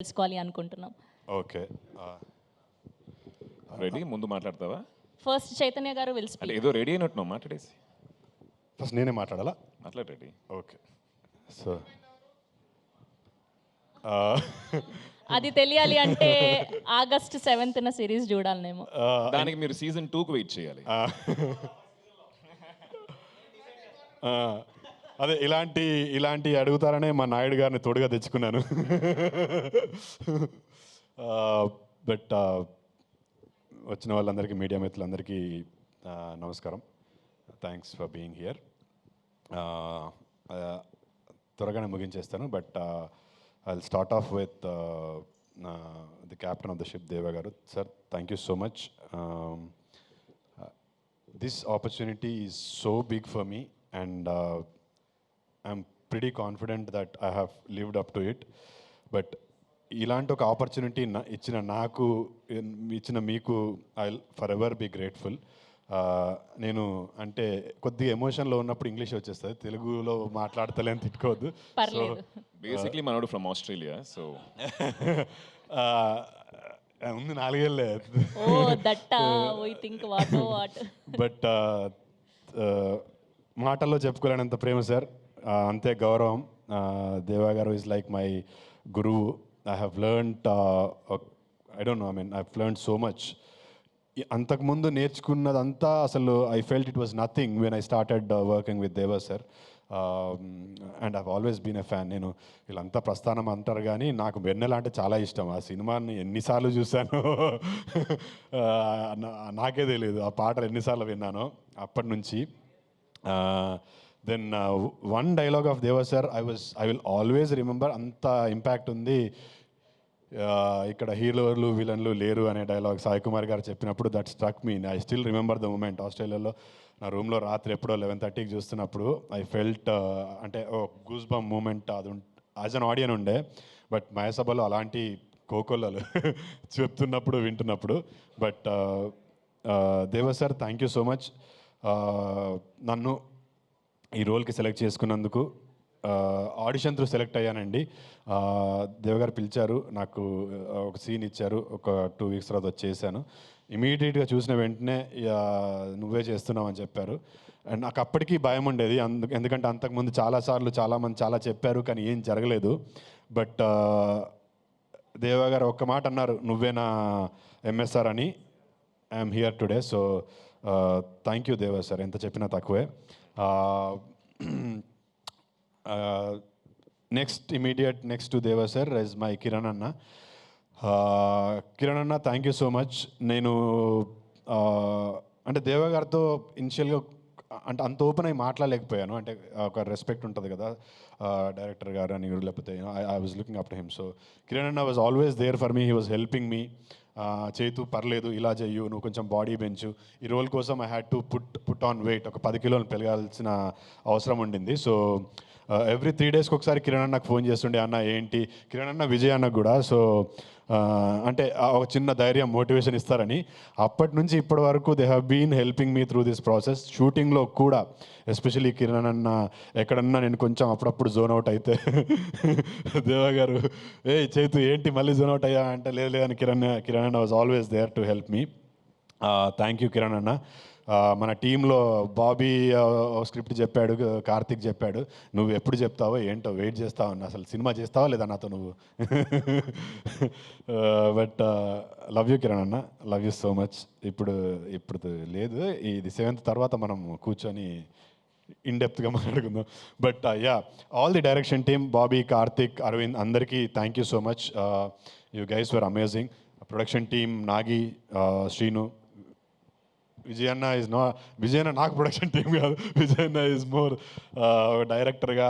తెలుసుకోవాలి అనుకుంటున్నాం. Okay, ready ముందు మాట్లాడతావా? ఫస్ట్ చైతన్య గారు విల్ అంటే స్పీక్. ఏదో రెడీ అయినట్టున్నావు, మాట్లాడేసి ఫస్ట్ నేనే మాట్లాడాలా? మాట్లాడు. రెడీ. ఓకే, సో అది తెలియాలి అంటే ఆగస్ట్ 7th సిరీస్ చూడాలనేమో. దానికి మీరు సీజన్ 2కు వెయిట్ చేయాలి. అదే ఇలాంటి అడుగుతారనే మా నాయుడు గారిని తోడుగా తెచ్చుకున్నాను. బట్ వచ్చిన వాళ్ళందరికీ, మీడియా మిత్రులందరికీ నమస్కారం. Thanks for being here. త్వరగానే ముగించేస్తాను, but I'll start off with the captain of the ship, Deva Garu. Sir, thank you so much. This opportunity is so big for me, and I'm pretty confident that I have lived up to it. But ఇలాంటి ఒక opportunity ఇచ్చిన నాకు, ఇచ్చిన మీకు, I'll forever be grateful. నేను అంటే కొద్దిగా ఎమోషన్లో ఉన్నప్పుడు ఇంగ్లీష్ వచ్చేస్తుంది, తెలుగులో మాట్లాడతలేని తిట్టుకోవద్దు. బేసిక్లీ మనోడు ఫ్రమ్ ఆస్ట్రేలియా, సో ఉంది 4 ఏళ్ళే. బట్ మాటల్లో చెప్పుకోలేనంత ప్రేమ సార్, అంతే గౌరవం. దేవా గారు ఈజ్ లైక్ మై గురువు. I have learned, I don't know, I mean I have learned so much. అంతకుముందు నేర్చుకున్నదంతా అసలు I felt it was nothing when I started working with Deva sir. And I've always been a fan. నేను వీళ్ళంతా ప్రస్థానం అంటారు కానీ నాకు వెన్నెల అంటే చాలా ఇష్టం. ఆ సినిమాని ఎన్నిసార్లు చూశాను నాకే తెలియదు. ఆ పాటలు ఎన్నిసార్లు విన్నానో అప్పటి నుంచి. దెన్ వన్ డైలాగ్ ఆఫ్ దేవా sir I will always remember. అంత ఇంపాక్ట్ ఉంది. ఇక్కడ హీరోలు విలన్లు లేరు అనే డైలాగ్ సాయి కుమార్ గారు చెప్పినప్పుడు that struck me. I still remember the moment. ఆస్ట్రేలియాలో నా రూమ్లో రాత్రి ఎప్పుడో 11:30కి చూస్తున్నప్పుడు ఐ ఫెల్ట్, అంటే ఓ గూస్ బమ్ మూమెంట్ అది యాజ్ అన్ ఆడియన్ ఉండే. బట్ మయసభలో అలాంటి కోకొల్లలు చెప్తున్నప్పుడు వింటున్నప్పుడు. బట్ దేవ sir, thank you so much. నన్ను ఈ రోల్కి సెలెక్ట్ చేసుకున్నందుకు. ఆడిషన్ త్రూ సెలెక్ట్ అయ్యానండి. దేవగారు పిలిచారు, నాకు ఒక సీన్ ఇచ్చారు, ఒక 2 వీక్స్ తర్వాత వచ్చేసాను. ఇమీడియట్గా చూసిన వెంటనే నువ్వే చేస్తున్నావు అని చెప్పారు. అండ్ నాకు అప్పటికీ భయం ఉండేది, ఎందుకంటే అంతకుముందు చాలాసార్లు చాలామంది చాలా చెప్పారు కానీ ఏం జరగలేదు. బట్ దేవగారు ఒక్క మాట అన్నారు, నువ్వే నా ఎంఎస్ఆర్ అని. I'm here today. So thank you దేవా సార్, ఎంత చెప్పినా తక్కువే. నెక్స్ట్ టు దేవా సార్ ఇస్ మై కిరణ్ అన్న. కిరణ్ అన్న, థ్యాంక్ యూ సో మచ్. నేను అంటే దేవా గారితో ఇనిషియల్గా అంటే అంత ఓపెన్ అయి మాట్లాడలేకపోయాను. అంటే ఒక రెస్పెక్ట్ ఉంటుంది కదా డైరెక్టర్ గారు అని, లేకపోతే I was looking up to him. So Kiran అన్న was always there for me. He was helping me. చేతు పర్లేదు, ఇలా చెయ్యు, నువ్వు కొంచెం బాడీ పెంచు. ఈ రోల్ కోసం I had to put on weight. ఒక 10 కిలోలు పెరగాల్సిన అవసరం ఉండింది. సో ఎవ్రీ 3 డేస్కి ఒకసారి కిరణ్ అన్నకు ఫోన్ చేస్తుండే, అన్న ఏంటి, కిరణ్ అన్న విజయ్ అన్నకు కూడా. సో అంటే ఒక చిన్న ధైర్యం, మోటివేషన్ ఇస్తారని. అప్పటి నుంచి ఇప్పటి వరకు they have been helping me through this process. షూటింగ్లో కూడా ఎస్పెషలీ కిరణ్ అన్న ఎక్కడన్నా నేను కొంచెం అప్పుడప్పుడు జోన్ అవుట్ అయితే దేవా గారు, ఏ చేతు ఏంటి మళ్ళీ జోన్ అవుట్ అయ్యా అంటే, లేదు అని కిరణ్ అన్న was always there to help me. Thank you Kiran అన్న. మన టీంలో బాబీ స్క్రిప్ట్ చెప్పాడు, కార్తిక్ చెప్పాడు. నువ్వు ఎప్పుడు చెప్తావో ఏంటో వెయిట్ చేస్తావు అన్న. అసలు సినిమా చేస్తావా లేదా నాతో నువ్వు? బట్ లవ్ యూ కిరణ్ అన్న, లవ్ యూ సో మచ్. ఇప్పుడు లేదు, ఇది 7th తర్వాత మనం కూర్చొని ఇన్డెప్త్గా మాట్లాడుకుందాం. But ya, all the direction team, Bobby, Karthik, Aravind, అందరికీ thank you so much. You guys were amazing. Production team Nagi, Srinu, విజయన్న నాకు ప్రొడక్షన్ టీం కాదు. విజయన్న ఈజ్ మోర్ డైరెక్టర్గా,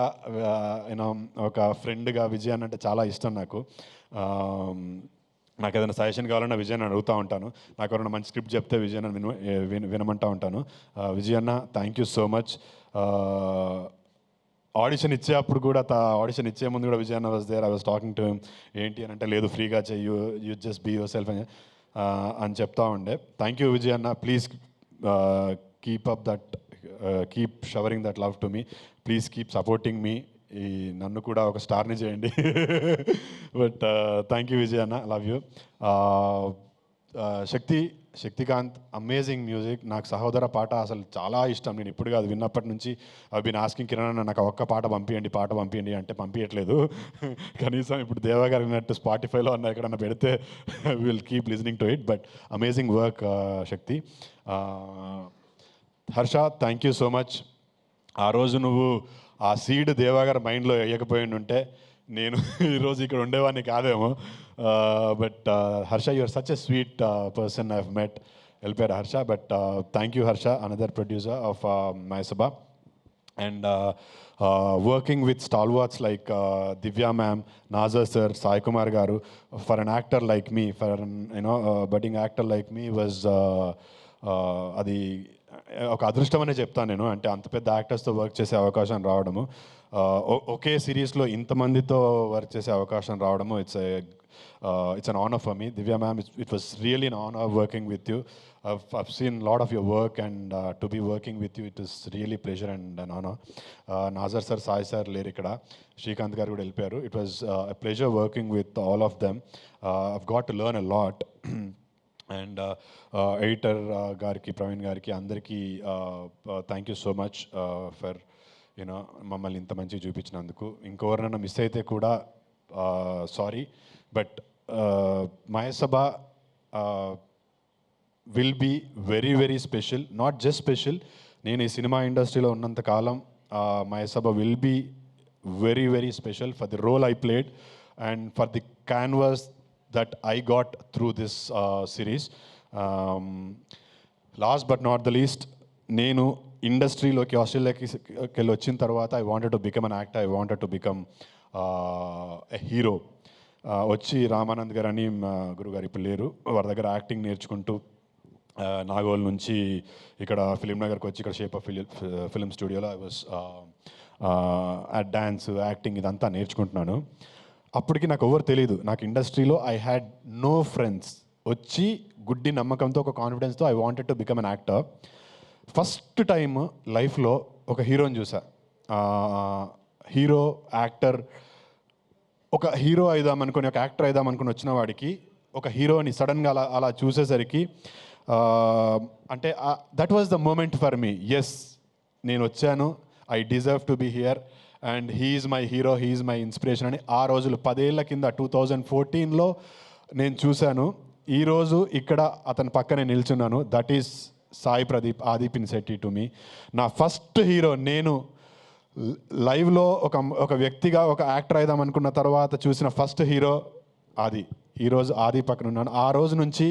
యూనో ఒక ఫ్రెండ్గా. విజయన్న అంటే చాలా ఇష్టం నాకు. నాకు ఏదైనా సజెషన్ కావాలన్నా విజయన్న అడుగుతూ ఉంటాను. నాకు ఎవరైనా మంచి స్క్రిప్ట్ చెప్తే విజయన్న వినమంటూ ఉంటాను. విజయన్న, thank you so much. Audition ఇచ్చేటప్పుడు కూడా, ఆడిషన్ ఇచ్చే ముందు కూడా విజయన్న was there. I was talking to him. ఏంటి అని అంటే, లేదు ఫ్రీగా చెయ్యు, you just be yourself అని చెప్తా ఉండే. థ్యాంక్ యూ విజయన్న. Please keep up that, keep showering that love to me. Please keep supporting me ఈ నన్ను కూడా ఒక స్టార్ని చేయండి. బట్ థ్యాంక్ యూ విజయ్ అన్న, love you. Shaktikant amazing music. నాకు సహోదర పాట అసలు చాలా ఇష్టం. నేను ఇప్పుడు కాదు, విన్నప్పటి నుంచి బీన్ ఆస్కింగ్ కిరణ్ అన్న నాకు ఒక్క పాట పంపించండి అంటే పంపించట్లేదు. కనీసం ఇప్పుడు దేవా గారు అన్నట్టు స్పాటిఫైలో అన్న ఎక్కడన్నా పెడితే will keep listening to it. But amazing work Shakti. Harsha, thank you so much. ఆ రోజు నువ్వు ఆ సీడ్ దేవాగారు మైండ్లో వేయకపోయి ఉంటే నేను ఈరోజు ఇక్కడ ఉండేవాడిని కాదేమో. But Harsha, you're such a sweet person I have met. వెళ్ళిపోయారు Harsha. But thank you Harsha, another producer of Mayasabha. And working with stalwarts like Divya ma'am, Nazar sir, Sai Kumar garu, for an actor like me, for an budding actor like me was అది ఒక అదృష్టం అనే చెప్తాను నేను. అంటే అంత పెద్ద యాక్టర్స్తో వర్క్ చేసే అవకాశం రావడము, ఒకే సిరీస్లో ఇంతమందితో వర్క్ చేసే అవకాశం రావడము, it's an honor for me. Divya ma'am, it was really an honor working with you. I've seen a lot of your work, and to be working with you, it is really pleasure and an honor. Nazar sir, Sai sir లేరు ఇక్కడ, శ్రీకాంత్ గారు కూడా వెళ్ళిపోయారు. It was a pleasure working with all of them. I've got to learn a lot. And editor గారికి, ప్రవీణ్ గారికి, అందరికీ thank you so much for మమ్మల్ని ఇంత మంచిగా చూపించినందుకు. ఇంకెవరినైనా మిస్ అయితే కూడా sorry. But Mayasabha will be very very special. Not just special, నేను ఈ సినిమా ఇండస్ట్రీలో ఉన్నంత కాలం Mayasabha will be very very special for the role I played and for the canvas that I got through this series. Last but not the least, నేను ఇండస్ట్రీలోకి ఆస్ట్రేలియాకి వెళ్ళి వచ్చిన తర్వాత I wanted to become an actor, I wanted to become a hero. వచ్చి రామానంద్ గారు అని గురుగారు ఇప్పుడు లేరు, వారి దగ్గర యాక్టింగ్ నేర్చుకుంటూ నాగోల్ నుంచి ఇక్కడ ఫిలిం నగర్కి వచ్చి ఇక్కడ షేప్ ఆఫ్ ఫిలిం స్టూడియోలో ఐ వాస్ డ్యాన్స్, యాక్టింగ్ ఇదంతా నేర్చుకుంటున్నాను. అప్పటికి నాకు ఎవరు తెలియదు. నాకు ఇండస్ట్రీలో ఐ హ్యాడ్ నో ఫ్రెండ్స్. వచ్చి గుడ్డి నమ్మకంతో, ఒక కాన్ఫిడెన్స్తో I wanted to become an actor. First time లైఫ్లో ఒక హీరోని చూసా. హీరో, యాక్టర్, ఒక హీరో అయిదామనుకుని, ఒక యాక్టర్ అయిదామనుకుని వచ్చిన వాడికి ఒక హీరోని సడన్గా అలా చూసేసరికి అంటే that was the moment for me. Yes, నేను వచ్చాను, I deserve to be here and he's my hero, he's my inspiration అని ఆ రోజులు 10 ఏళ్ల కింద 2014లో నేను చూశాను. ఈరోజు ఇక్కడ అతని పక్కనే నిల్చున్నాను. దట్ ఈస్ సాయి ప్రదీప్, ఆది పినిశెట్టి టు మీ. నా ఫస్ట్ హీరో. నేను లైవ్లో ఒక వ్యక్తిగా, ఒక యాక్టర్ అయిదాం అనుకున్న తర్వాత చూసిన ఫస్ట్ హీరో ఆది. ఈరోజు ఆది పక్కన ఉన్నాను. ఆ రోజు నుంచి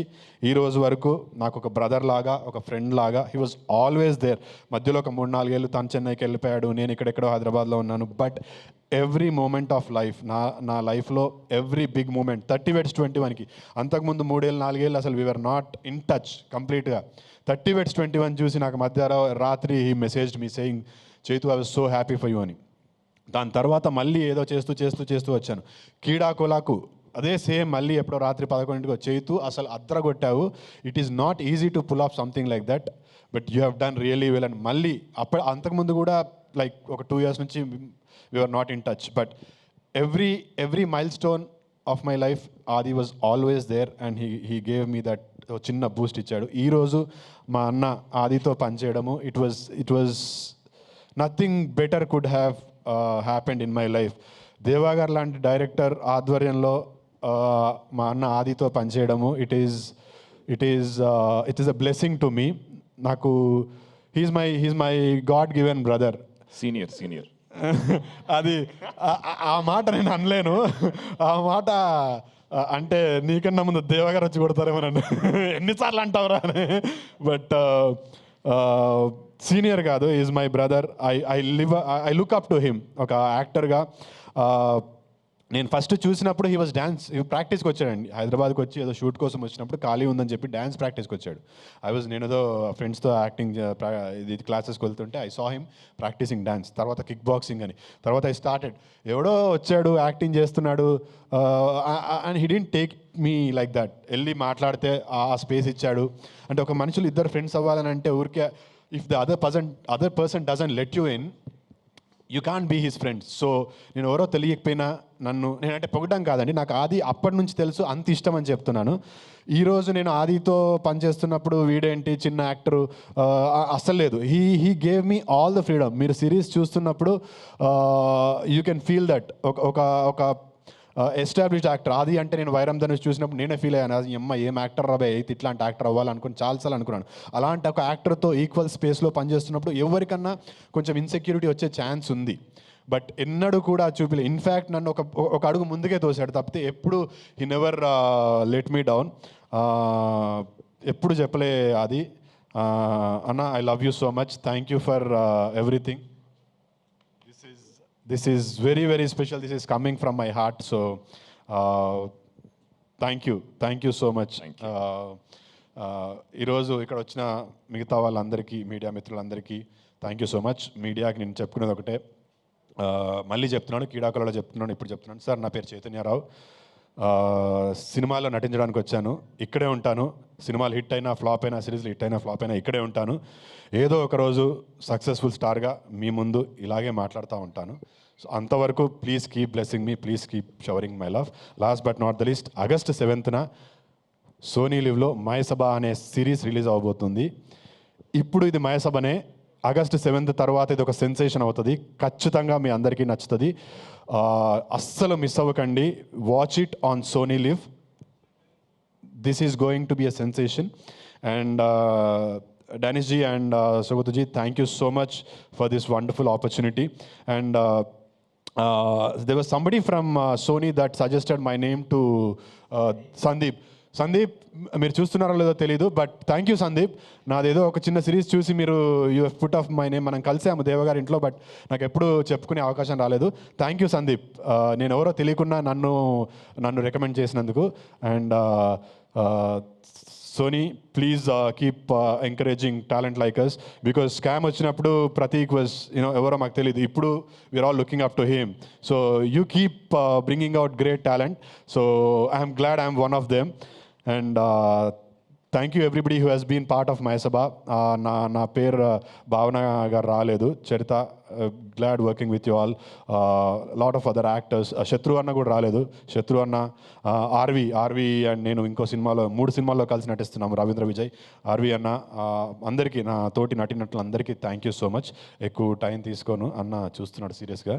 ఈ రోజు వరకు నాకు ఒక బ్రదర్ లాగా, ఒక ఫ్రెండ్ లాగా హీ వాజ్ ఆల్వేస్ దేర్. మధ్యలో ఒక 3-4 ఏళ్ళు తను చెన్నైకి వెళ్ళిపోయాడు, నేను ఇక్కడెక్కడో హైదరాబాద్లో ఉన్నాను. But every moment of life, నా లైఫ్లో ఎవ్రీ బిగ్ మూమెంట్ 30/21కి, అంతకుముందు 3-4 ఏళ్ళు అసలు వీఆర్ నాట్ ఇన్ టచ్ కంప్లీట్గా. 30/21 చూసి నాకు రాత్రి he messaged me saying, Chaitu I was so happy for you అని. దాని తర్వాత మళ్ళీ ఏదో చేస్తూ వచ్చాను. కీడాకోలాకు అదే సేమ్, మళ్ళీ ఎప్పుడో రాత్రి 11కి చైతు అసలు అద్రగొట్టావు, it is not easy to pull off something like that, but you have done really well అని. మళ్ళీ అంతకుముందు కూడా లైక్ ఒక 2 years నుంచి we're not in touch. But every milestone of my life Adi was always there and he gave me that చిన్న boost ఇచ్చాడు. ఈరోజు మా అన్న ఆదితో పనిచేయడము, it was nothing better could have happened in my life. దేవాగారు లాంటి డైరెక్టర్ ఆధ్వర్యంలో మా అన్న ఆదితో పనిచేయడము, it is a blessing to me. నాకు he's my god given brother. Senior అది ఆ మాట నేను అనలేను. ఆ మాట అంటే నీకన్నా ముందు దేవగారు వచ్చి కొడతారేమో నన్ను, ఎన్నిసార్లు అంటావురా అని. బట్ సీనియర్ కాదు, is my brother. I look up to him. ఒక యాక్టర్గా నేను ఫస్ట్ చూసినప్పుడు హీ వాజ్ డ్యాన్స్ ప్రాక్టీస్కి వచ్చాడండి. హైదరాబాద్కి వచ్చి ఏదో షూట్ కోసం వచ్చినప్పుడు ఖాళీ ఉందని చెప్పి డ్యాన్స్ ప్రాక్టీస్కి వచ్చాడు. నేను ఏదో ఫ్రెండ్స్తో యాక్టింగ్ ఇది క్లాసెస్కి వెళ్తుంటే I saw him practising dance. తర్వాత కిక్ బాక్సింగ్ అని. తర్వాత ఐ స్టార్టెడ్. ఎవడో వచ్చాడు, యాక్టింగ్ చేస్తున్నాడు and he didn't take me like that. వెళ్ళి మాట్లాడితే ఆ స్పేస్ ఇచ్చాడు. అంటే ఒక మనుషులు ఇద్దరు ఫ్రెండ్స్ అవ్వాలని అంటే ఊరికే if the other person doesn't let you in, you can be his friends. So నేను ఎవరో తెలియకపోయినా నేనంటే పొగడం కాదండి, నాకు ఆది అప్పటి నుంచి తెలుసు, అంత ఇష్టం అని చెప్తున్నాను. ఈరోజు నేను ఆదితో పనిచేస్తున్నప్పుడు వీడేంటి చిన్న యాక్టరు అస్సలు లేదు. He gave me all the freedom. మీరు సిరీస్ చూస్తున్నప్పుడు యూ కెన్ ఫీల్ దట్ ఒక ఎస్టాబ్లిష్డ్ యాక్టర్. ఆది అంటే నేను వైరం ధనుష్ చూసినప్పుడు నేనే ఫీల్ అయ్యాను, అది అమ్మ ఏం యాక్టర్ రాబోయే అయితే ఇట్లాంటి యాక్టర్ అవ్వాలనుకుని చాలాసార్లు అనుకున్నాను. అలాంటి ఒక యాక్టర్తో ఈక్వల్ స్పేస్లో పనిచేస్తున్నప్పుడు ఎవరికన్నా కొంచెం ఇన్సెక్యూరిటీ వచ్చే ఛాన్స్ ఉంది. బట్ ఎన్నడూ కూడా చూపిలే. ఇన్ఫ్యాక్ట్ నన్ను ఒక అడుగు ముందుకే తోసాడు తప్పితే ఎప్పుడు he never let me down. ఎప్పుడు చెప్పలే అది, అన్న I love you so much, thank you for everything. This is very, very special. This is coming from my heart. So, thank you so much. ఈరోజు ఇక్కడ వచ్చిన మిగతా వాళ్ళందరికీ, మీడియా మిత్రులందరికీ థ్యాంక్ యూ సో మచ్. మీడియాకి నేను చెప్పుకునేది ఒకటే, మళ్ళీ చెప్తున్నాను, క్రీడాకులలో చెప్తున్నాను, ఇప్పుడు చెప్తున్నాను. సార్ నా పేరు చైతన్యరావు, సినిమాలో నటించడానికి వచ్చాను, ఇక్కడే ఉంటాను. సినిమాలు హిట్ అయినా ఫ్లాప్ అయినా, సిరీస్లు హిట్ అయినా ఫ్లాప్ అయినా ఇక్కడే ఉంటాను. ఏదో ఒక రోజు సక్సెస్ఫుల్ స్టార్గా మీ ముందు ఇలాగే మాట్లాడుతూ ఉంటాను. సో అంతవరకు please keep blessing me, please keep showering my love. Last but not the least, August 7th Sony లివ్లో మయసభ అనే సిరీస్ రిలీజ్ అవబోతుంది. ఇప్పుడు ఇది మయసభనే, ఆగస్ట్ 7th తర్వాత ఇది ఒక సెన్సేషన్ అవుతుంది. ఖచ్చితంగా మీ అందరికీ నచ్చుతుంది. అస్సలు మిస్ అవ్వకండి. Watch it on Sony LIV. This is going to be a sensation. And Danish ji and Sugata ji, thank you so much for this wonderful opportunity. And there was somebody from Sony that suggested my name to Sandeep. మీరు చూస్తున్నారో లేదో తెలీదు, but thank you Sandeep. నాదేదో ఒక చిన్న series చూసి మీరు you have put off my name. మనం కలిసాము దేవగారి ఇంట్లో, బట్ నాకు ఎప్పుడు చెప్పుకునే అవకాశం రాలేదు. థ్యాంక్ యూ సందీప్, నేను ఎవరో తెలియకుండా నన్ను రికమెండ్ చేసినందుకు. And Sony, please keep encouraging talent like us, because scam వచ్చినప్పుడు ప్రతీక్ వాజ్ ఎవరో మాకు తెలియదు. ఇప్పుడు we're all looking up to him. So you keep bringing out great talent. So I'm glad I'm one of them. And thank you everybody who has been part of Mayasabha. నా పేరు భావన గారు రాలేదు, Charita. Glad working with you all. Lot of other actors. Shatru అన్న కూడా రాలేదు. శత్రు అన్న, RV and నేను ఇంకో సినిమాలో 3 సినిమాల్లో కలిసి నటిస్తున్నాము, రవీంద్ర విజయ్. ఆర్వి అన్న, అందరికీ, నా తోటి నటినట్లు అందరికీ థ్యాంక్ యూ సో మచ్. ఎక్కువ టైం తీసుకోను, అన్న చూస్తున్నాడు సీరియస్గా.